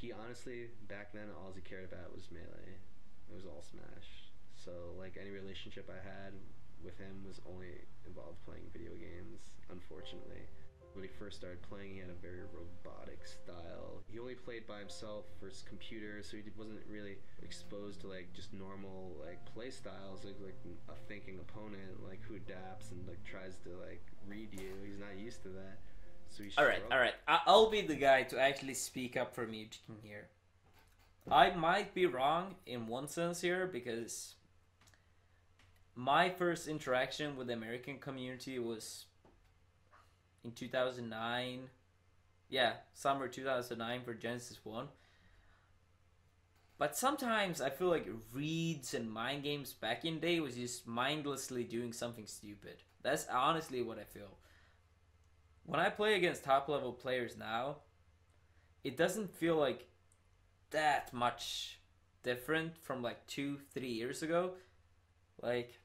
he honestly, back then, all he cared about was Melee. It was all Smash. So, like, any relationship I had with him was only involved playing video games, unfortunately. When he first started playing, he had a very robotic style. He only played by himself for his computer, so he wasn't really exposed to like just normal like play styles, like a thinking opponent, like who adapts and like tries to like read you. He's not used to that, so he struggled. All right. I'll be the guy to actually speak up for Mewtwo here. I might be wrong in one sense here because my first interaction with the American community was in 2009. Yeah, summer 2009 for Genesis 1. But sometimes I feel like reads and mind games back in the day was just mindlessly doing something stupid. That's honestly what I feel. When I play against top level players now, it doesn't feel like that much different from like 2-3 years ago. Like,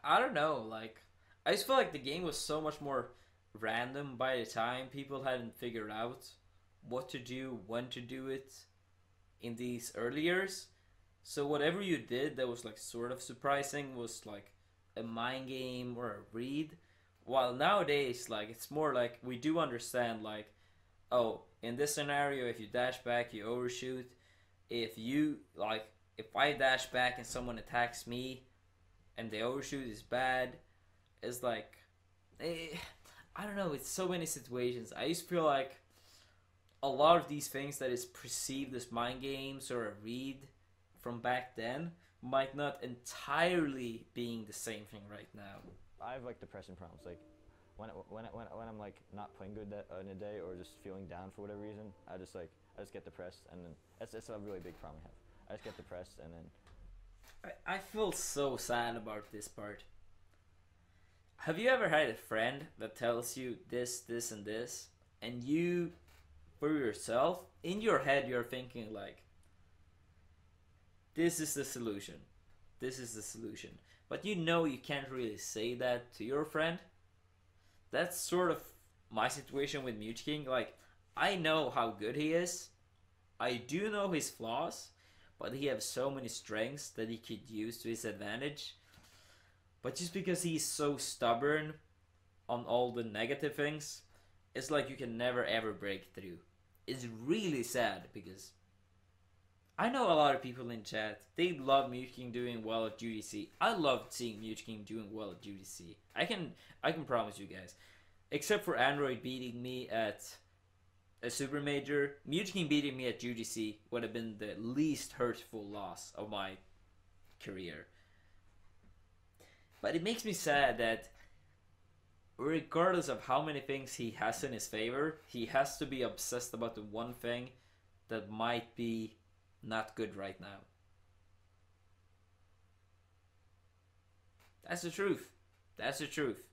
I don't know, like, I just feel like the game was so much more random by the time people hadn't figured out what to do, when to do it in these early years. So whatever you did that was like sort of surprising was like a mind game or a read. While nowadays, like, it's more like we do understand, like, oh, in this scenario, if you dash back, you overshoot. If I dash back and someone attacks me and they overshoot is bad. It's like, I don't know, it's so many situations. I just feel like a lot of these things that is perceived as mind games or a read from back then might not entirely being the same thing right now. I have like depression problems. Like when I'm like not playing good in a day or just feeling down for whatever reason, I just get depressed, and then it's a really big problem I have. I just get depressed, and then I feel so sad about this part. Have you ever had a friend that tells you this, this, and this, and you, for yourself, in your head, you're thinking like, this is the solution. This is the solution. But you know you can't really say that to your friend. That's sort of my situation with Mewtwo. Like, I know how good he is. I do know his flaws, but he has so many strengths that he could use to his advantage. But just because he's so stubborn on all the negative things, it's like you can never ever break through. It's really sad because I know a lot of people in chat, they love Mewtwo doing well at UDC. I love seeing Mewtwo doing well at UDC. I can promise you guys. Except for Android beating me at a Super Major, Mewtwo beating me at UDC would have been the least hurtful loss of my career. But it makes me sad that regardless of how many things he has in his favor, he has to be obsessed about the one thing that might be not good right now. That's the truth. That's the truth.